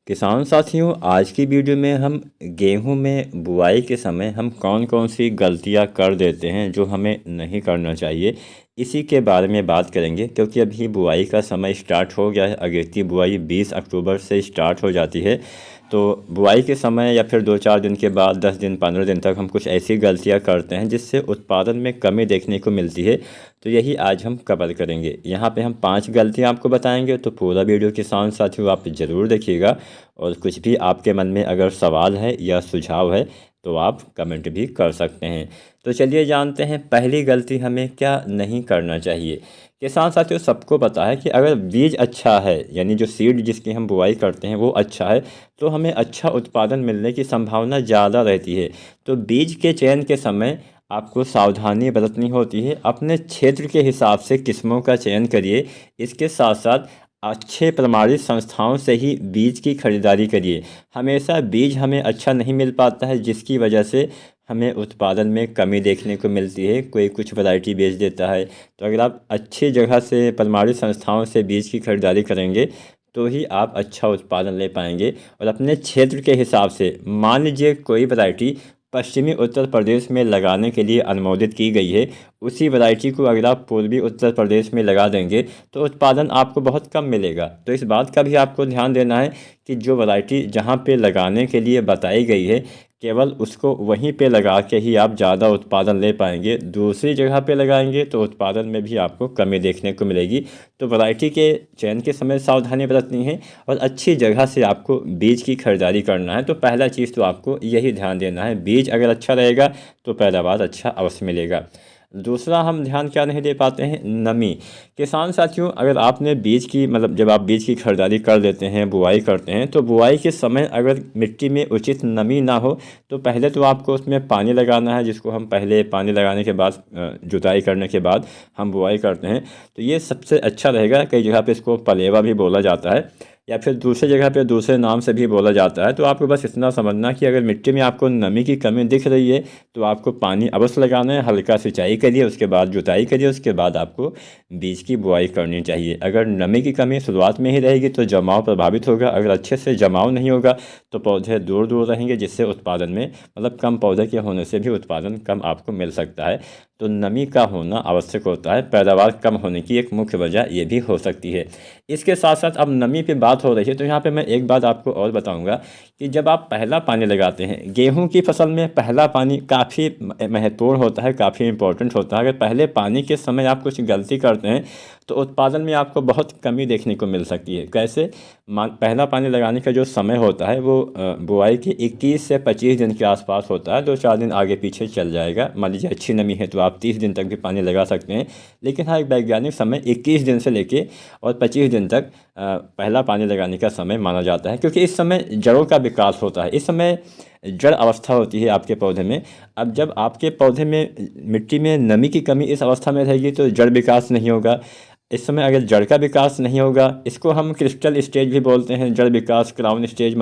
किसान साथियों, आज की वीडियो में हम गेहूं में बुआई के समय हम कौन कौन सी गलतियां कर देते हैं जो हमें नहीं करना चाहिए, इसी के बारे में बात करेंगे। क्योंकि अभी बुआई का समय स्टार्ट हो गया है। अगेती बुआई 20 अक्टूबर से स्टार्ट हो जाती है। तो बुआई के समय या फिर 2-4 दिन के बाद 10 दिन 15 दिन तक हम कुछ ऐसी गलतियां करते हैं जिससे उत्पादन में कमी देखने को मिलती है। तो यही आज हम कवर करेंगे। यहाँ पे हम 5 गलतियां आपको बताएंगे, तो पूरा वीडियो किसान साथियों आप ज़रूर देखिएगा। और कुछ भी आपके मन में अगर सवाल है या सुझाव है तो आप कमेंट भी कर सकते हैं। तो चलिए जानते हैं पहली गलती हमें क्या नहीं करना चाहिए। किसान साथियों, सबको पता है कि अगर बीज अच्छा है, यानी जो सीड जिसकी हम बुआई करते हैं वो अच्छा है, तो हमें अच्छा उत्पादन मिलने की संभावना ज़्यादा रहती है। तो बीज के चयन के समय आपको सावधानी बरतनी होती है। अपने क्षेत्र के हिसाब से किस्मों का चयन करिए। इसके साथ साथ अच्छे प्रमाणित संस्थाओं से ही बीज की खरीदारी करिए। हमेशा बीज हमें अच्छा नहीं मिल पाता है, जिसकी वजह से हमें उत्पादन में कमी देखने को मिलती है। कोई कुछ वैरायटी बेच देता है। तो अगर आप अच्छी जगह से प्रमाणित संस्थाओं से बीज की खरीदारी करेंगे तो ही आप अच्छा उत्पादन ले पाएंगे। और अपने क्षेत्र के हिसाब से मान लीजिए कोई वैरायटी पश्चिमी उत्तर प्रदेश में लगाने के लिए अनुमोदित की गई है, उसी वैरायटी को अगर आप पूर्वी उत्तर प्रदेश में लगा देंगे तो उत्पादन आपको बहुत कम मिलेगा। तो इस बात का भी आपको ध्यान देना है कि जो वैरायटी जहाँ पे लगाने के लिए बताई गई है, केवल उसको वहीं पे लगा के ही आप ज़्यादा उत्पादन ले पाएंगे। दूसरी जगह पे लगाएंगे तो उत्पादन में भी आपको कमी देखने को मिलेगी। तो वैरायटी के चयन के समय सावधानी बरतनी है और अच्छी जगह से आपको बीज की खरीदारी करना है। तो पहला चीज़ तो आपको यही ध्यान देना है, बीज अगर अच्छा रहेगा तो पैदावार अच्छा अवश्य मिलेगा। दूसरा हम ध्यान क्या नहीं दे पाते हैं, नमी। किसान साथियों, अगर आपने बीज की जब आप बीज की खरीदारी कर लेते हैं, बुआई करते हैं, तो बुआई के समय अगर मिट्टी में उचित नमी ना हो तो पहले तो आपको उसमें पानी लगाना है, जिसको हम पहले पानी लगाने के बाद जुताई करने के बाद हम बुआई करते हैं। तो ये सबसे अच्छा रहेगा। कई जगह पे इसको पलेवा भी बोला जाता है या फिर दूसरी जगह पे दूसरे नाम से भी बोला जाता है। तो आपको बस इतना समझना कि अगर मिट्टी में आपको नमी की कमी दिख रही है तो आपको पानी अवश्य लगाना है। हल्का सिंचाई करिए, उसके बाद जुताई करिए, उसके बाद आपको बीज की बुआई करनी चाहिए। अगर नमी की कमी शुरुआत में ही रहेगी तो जमाव प्रभावित होगा। अगर अच्छे से जमाव नहीं होगा तो पौधे दूर दूर रहेंगे, जिससे उत्पादन में कम पौधे के होने से भी उत्पादन कम आपको मिल सकता है। तो नमी का होना आवश्यक होता है। पैदावार कम होने की एक मुख्य वजह ये भी हो सकती है। इसके साथ साथ अब नमी पे बात हो रही है तो यहाँ पे मैं एक बात आपको और बताऊंगा कि जब आप पहला पानी लगाते हैं गेहूं की फसल में, पहला पानी काफ़ी महत्वपूर्ण होता है, काफ़ी इंपॉर्टेंट होता है। अगर पहले पानी के समय आप कुछ गलती करते हैं तो उत्पादन में आपको बहुत कमी देखने को मिल सकती है। कैसे? पहला पानी लगाने का जो समय होता है वो बुआई के 21 से 25 दिन के आसपास होता है। 2-4 दिन आगे पीछे चल जाएगा। मान लीजिए अच्छी नमी है तो आप 30 दिन तक भी पानी लगा सकते हैं। लेकिन हाँ, एक वैज्ञानिक समय 21 दिन से लेके और 25 दिन तक पहला पानी लगाने का समय माना जाता है, क्योंकि इस समय जड़ों का विकास होता है। इस समय जड़ अवस्था होती है आपके पौधे में। अब जब आपके पौधे में मिट्टी में नमी की कमी इस अवस्था में रहेगी तो जड़ विकास नहीं होगा। इस समय अगर जड़ का विकास नहीं होगा, इसको हम क्रिस्टल स्टेज भी बोलते हैं, जड़ विकास, क्राउन स्टेज,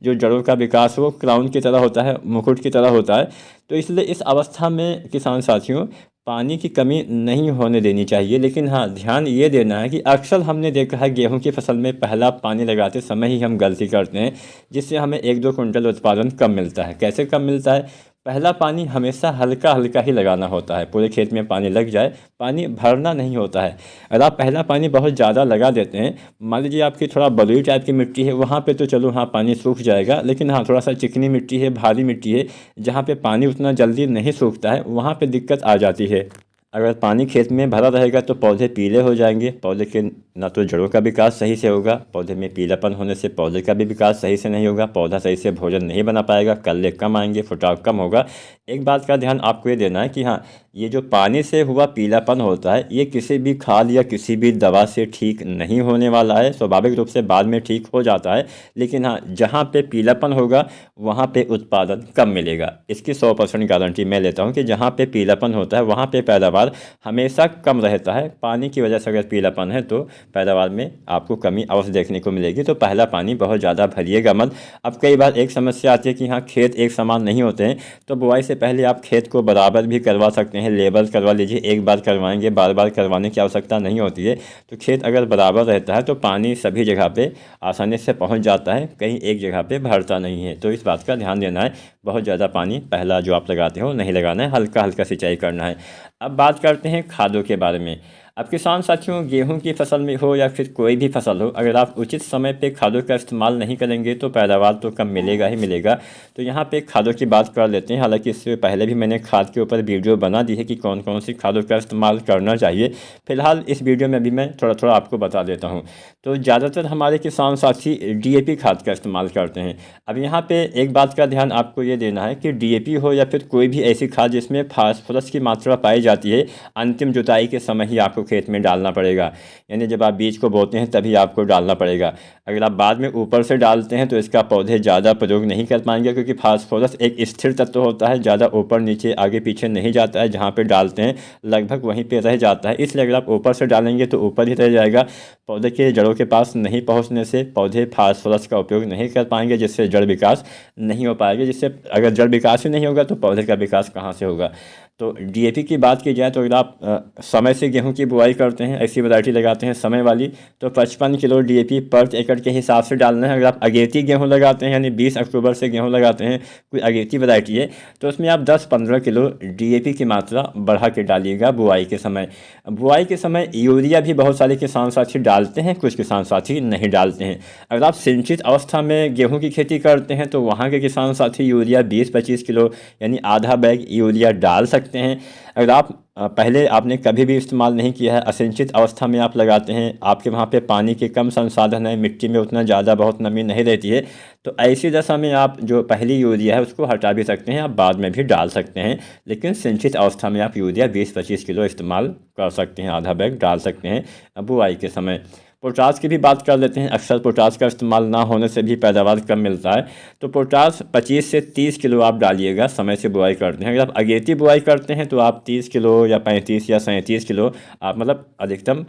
जो जड़ों का विकास वो क्राउन की तरह होता है, मुकुट की तरह होता है। तो इसलिए इस अवस्था में किसान साथियों पानी की कमी नहीं होने देनी चाहिए। लेकिन हाँ, ध्यान ये देना है कि अक्सर हमने देखा है गेहूं की फसल में पहला पानी लगाते समय ही हम गलती करते हैं, जिससे हमें 1-2 कुंटल उत्पादन कम मिलता है। कैसे कम मिलता है? पहला पानी हमेशा हल्का हल्का ही लगाना होता है। पूरे खेत में पानी लग जाए, पानी भरना नहीं होता है। अगर आप पहला पानी बहुत ज़्यादा लगा देते हैं, मान लीजिए आपकी थोड़ा बलुई टाइप की मिट्टी है, वहाँ पे तो चलो हाँ पानी सूख जाएगा। लेकिन हाँ, थोड़ा सा चिकनी मिट्टी है, भारी मिट्टी है, जहाँ पे पानी उतना जल्दी नहीं सूखता है, वहाँ पे दिक्कत आ जाती है। अगर पानी खेत में भरा रहेगा तो पौधे पीले हो जाएंगे। पौधे के ना तो जड़ों का विकास सही से होगा, पौधे में पीलापन होने से पौधे का भी विकास सही से नहीं होगा, पौधा सही से भोजन नहीं बना पाएगा, कल्ले कम आएंगे, फुटाव कम होगा। एक बात का ध्यान आपको ये देना है कि हाँ, ये जो पानी से हुआ पीलापन होता है ये किसी भी खाद या किसी भी दवा से ठीक नहीं होने वाला है। स्वाभाविक रूप से बाद में ठीक हो जाता है। लेकिन हाँ, जहाँ पे पीलापन होगा वहाँ पे उत्पादन कम मिलेगा। इसकी 100% गारंटी मैं लेता हूँ कि जहाँ पे पीलापन होता है वहाँ पे पैदावार पैदावार हमेशा कम रहता है। पानी की वजह से अगर पीलापन है तो पैदावार में आपको कमी अवश्य देखने को मिलेगी। तो पहला पानी बहुत ज़्यादा भरिएगा मत। अब कई बार एक समस्या आती है कि हाँ खेत एक समान नहीं होते हैं, तो बुआई से पहले आप खेत को बराबर भी करवा सकते हैं, लेबल करवा लीजिए। एक बार करवाएंगे, बार बार करवाने की आवश्यकता नहीं होती है। तो खेत अगर बराबर रहता है तो पानी सभी जगह पे आसानी से पहुंच जाता है, कहीं एक जगह पे भरता नहीं है। तो इस बात का ध्यान देना है, बहुत ज़्यादा पानी पहला जो आप लगाते हो नहीं लगाना है, हल्का हल्का सिंचाई करना है। अब बात करते हैं खादों के बारे में। अब किसान साथियों, गेहूं की फसल में हो या फिर कोई भी फसल हो, अगर आप उचित समय पे खादों का इस्तेमाल नहीं करेंगे तो पैदावार तो कम मिलेगा ही मिलेगा। तो यहाँ पे खादों की बात कर लेते हैं। हालांकि इससे पहले भी मैंने खाद के ऊपर वीडियो बना दी है कि कौन कौन सी खादों का इस्तेमाल करना चाहिए। फिलहाल इस वीडियो में अभी मैं थोड़ा थोड़ा आपको बता देता हूँ। तो ज़्यादातर हमारे किसान साथी DAP खाद का इस्तेमाल करते हैं। अब यहाँ पे एक बात का ध्यान आपको ये देना है कि DAP हो या फिर कोई भी ऐसी खाद जिसमें फास्फोरस की मात्रा पाई जाती है, अंतिम जुताई के समय ही आपको खेत में डालना पड़ेगा। यानी जब आप बीज को बोते हैं तभी आपको डालना पड़ेगा। अगर आप बाद में ऊपर से डालते हैं तो इसका पौधे ज़्यादा प्रयोग नहीं कर पाएंगे, क्योंकि फास्फोरस एक स्थिर तत्व होता है, ज़्यादा ऊपर नीचे आगे पीछे नहीं जाता है। जहाँ पे डालते हैं लगभग वहीं पे रह जाता है। इसलिए अगर आप ऊपर से डालेंगे तो ऊपर ही रह जाएगा, पौधे के जड़ों के पास नहीं पहुँचने से पौधे फास्फोरस का उपयोग नहीं कर पाएंगे, जिससे जड़ विकास नहीं हो पाएगा। जिससे अगर जड़ विकास ही नहीं होगा तो पौधे का विकास कहाँ से होगा। तो DAP की बात की जाए तो अगर आप समय से गेहूं की बुआई करते हैं, ऐसी वैरायटी लगाते हैं समय वाली, तो 55 किलो DAP पर एकड़ के हिसाब से डालना है। अगर आप अगेती गेहूं लगाते हैं, यानी 20 अक्टूबर से गेहूं लगाते हैं, कोई अगेती वैरायटी है, तो उसमें आप 10-15 किलो DAP की मात्रा बढ़ा के डालिएगा बुआई के समय। बुआई के समय यूरिया भी बहुत सारे किसान साथी डालते हैं, कुछ किसान साथी नहीं डालते हैं। अगर आप सिंचित अवस्था में गेहूँ की खेती करते हैं तो वहाँ के किसान साथी यूरिया 20-25 किलो यानी आधा बैग यूरिया डाल सकते हैं। अगर आप पहले आपने कभी भी इस्तेमाल नहीं किया है, असिंचित अवस्था में आप लगाते हैं, आपके वहाँ पे पानी के कम संसाधन है, मिट्टी में उतना ज़्यादा बहुत नमी नहीं रहती है, तो ऐसी दशा में आप जो पहली यूरिया है उसको हटा भी सकते हैं, आप बाद में भी डाल सकते हैं। लेकिन सिंचित अवस्था में आप यूरिया 20-25 किलो इस्तेमाल कर सकते हैं, आधा बैग डाल सकते हैं बुआई के समय। पोटास की भी बात कर लेते हैं। अक्सर पोटास का इस्तेमाल ना होने से भी पैदावार कम मिलता है। तो पोटास 25 से 30 किलो आप डालिएगा समय से बुआई करते हैं। अगर आप अगेती बुआई करते हैं तो आप 30 किलो या 35 या 37 किलो आप मतलब अधिकतम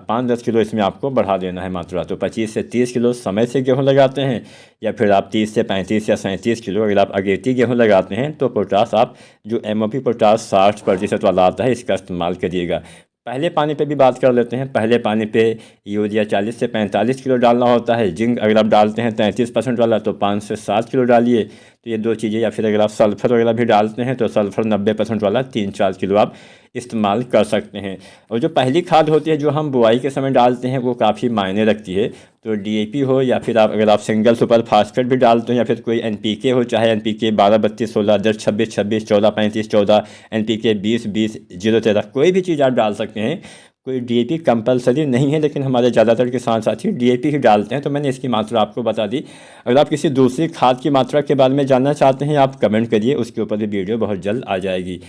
5-10 किलो इसमें आपको बढ़ा देना है मात्रा। तो 25 से 30 किलो समय से गेहूँ लगाते हैं, या फिर आप 30 से 35 या 37 किलो अगर आप अगेती गेहूँ लगाते हैं तो पोटास आप जो MOP पोटास 60% वाला आता है इसका इस्तेमाल करिएगा। पहले पानी पे भी बात कर लेते हैं। पहले पानी पे यूरिया 40 से 45 किलो डालना होता है। जिंक अगर आप डालते हैं 33% वाला तो 5 से 7 किलो डालिए। तो ये दो चीज़ें, या फिर अगर आप सल्फ़र वगैरह भी डालते हैं तो सल्फ़र 90% वाला 3-4 किलो आप इस्तेमाल कर सकते हैं। और जो पहली खाद होती है जो हम बुआई के समय डालते हैं वो काफ़ी मायने रखती है। तो DAP हो या फिर आप अगर आप सिंगल सुपर फास्फेट भी डालते हैं, या फिर कोई NPK हो, चाहे NPK 12-32-16, 10-26-26, 14-35-14, NPK 20-20, 0-13, कोई भी चीज़ आप डाल सकते हैं। कोई DAP कंपलसरी नहीं है, लेकिन हमारे ज़्यादातर किसान साथी DAP ही डालते हैं। तो मैंने इसकी मात्रा आपको बता दी। अगर आप किसी दूसरी खाद की मात्रा के बारे में जानना चाहते हैं आप कमेंट करिए, उसके ऊपर भी वीडियो बहुत जल्द आ जाएगी।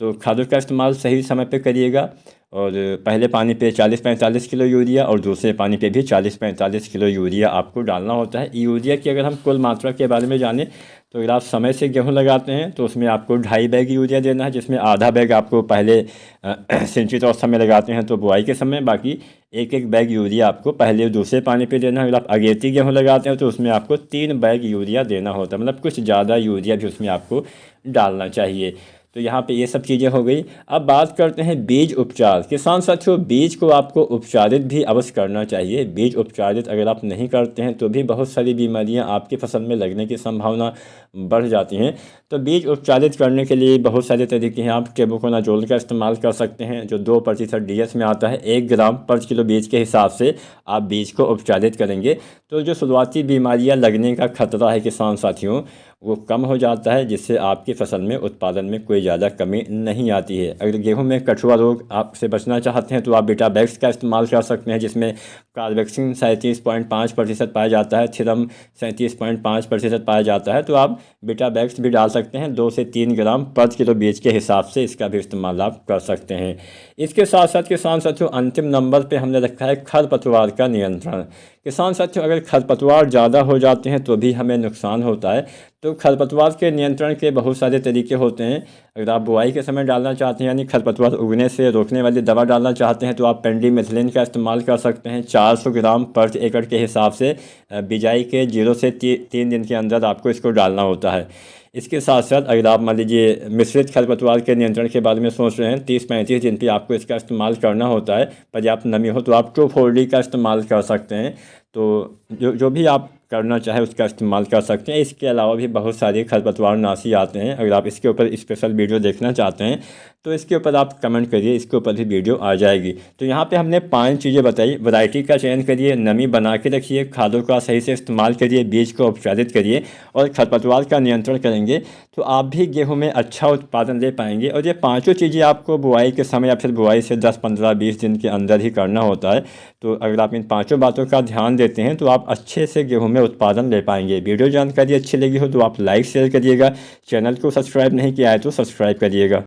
तो खादों का इस्तेमाल सही समय पे करिएगा। और पहले पानी पे 40-45 किलो यूरिया और दूसरे पानी पे भी 40-45 किलो यूरिया आपको डालना होता है। यूरिया की अगर हम कुल मात्रा के बारे में जानें तो अगर आप समय से गेहूं लगाते हैं तो उसमें आपको 2.5 बैग यूरिया देना है, जिसमें आधा बैग आपको पहले सिंचित अवस्था में लगाते हैं तो बुआई के समय, बाकी 1-1 बैग यूरिया आपको पहले दूसरे पानी पे देना है। अगर आप अगेती गेहूँ लगाते हैं तो उसमें आपको 3 बैग यूरिया देना होता है, मतलब कुछ ज़्यादा यूरिया भी उसमें आपको डालना चाहिए। तो यहाँ पे ये सब चीज़ें हो गई। अब बात करते हैं बीज उपचार। किसान साथियों, बीज को आपको उपचारित भी अवश्य करना चाहिए। बीज उपचारित अगर आप नहीं करते हैं तो भी बहुत सारी बीमारियाँ आपकी फसल में लगने की संभावना बढ़ जाती हैं। तो बीज उपचारित करने के लिए बहुत सारे तरीके हैं। आप टेबुकोनाजोल का इस्तेमाल कर सकते हैं जो 2% DS में आता है। 1 ग्राम पर किलो बीज के हिसाब से आप बीज को उपचारित करेंगे तो जो शुरुआती बीमारियां लगने का खतरा है किसान साथियों वो कम हो जाता है, जिससे आपकी फसल में उत्पादन में कोई ज़्यादा कमी नहीं आती है। अगर गेहूं में कठुआ रोग आपसे बचना चाहते हैं तो आप बीटाबैक्स का इस्तेमाल कर सकते हैं, जिसमें कार्बेक्सिन 37.5% पाया जाता है, थिरम 37.5% पाया जाता है। तो आप बीटाबैक्स भी डाल सकते हैं 2 से 3 ग्राम पर किलो बीज के हिसाब से, इसका भी इस्तेमाल आप कर सकते हैं। इसके साथ साथ किसान साथियों अंतिम नंबर पे हमने रखा है खरपतवार का नियंत्रण। किसान साथियों, अगर खरपतवार ज़्यादा हो जाते हैं तो भी हमें नुकसान होता है। तो खरपतवार के नियंत्रण के बहुत सारे तरीके होते हैं। अगर आप बुआई के समय डालना चाहते हैं, यानी खरपतवार उगने से रोकने वाली दवा डालना चाहते हैं, तो आप पेंडिमेथिलिन का इस्तेमाल कर सकते हैं 400 ग्राम पर एकड़ के हिसाब से। बिजाई के 0 से 3 दिन के अंदर आपको इसको डालना होता है। इसके साथ साथ अगर आप मान लीजिए मिश्रित खरपतवार के नियंत्रण के बारे में सोच रहे हैं, 30-35 दिन पे आपको इसका इस्तेमाल करना होता है। पर्याप्त नमी हो तो आप 2,4-D का इस्तेमाल कर सकते हैं। तो जो भी आप करना चाहे उसका इस्तेमाल कर सकते हैं। इसके अलावा भी बहुत सारे खरपतवार नाशी आते हैं। अगर आप इसके ऊपर स्पेशल वीडियो देखना चाहते हैं तो इसके ऊपर आप कमेंट करिए, इसके ऊपर भी वीडियो आ जाएगी। तो यहाँ पे हमने 5 चीज़ें बताई। वैरायटी का चयन करिए, नमी बना के रखिए, खादों का सही से इस्तेमाल करिए, बीज को उपचारित करिए और खरपतवार का नियंत्रण करेंगे तो आप भी गेहूँ में अच्छा उत्पादन ले पाएंगे। और ये 5 चीज़ें आपको बुआई के समय या फिर बुआई से 10, 15, 20 दिन के अंदर ही करना होता है। तो अगर आप इन 5 बातों का ध्यान देते हैं तो आप अच्छे से गेहूँ में उत्पादन ले पाएंगे। वीडियो जानकारी अच्छी लगी हो तो आप लाइक शेयर करिएगा। चैनल को सब्सक्राइब नहीं किया है तो सब्सक्राइब करिएगा।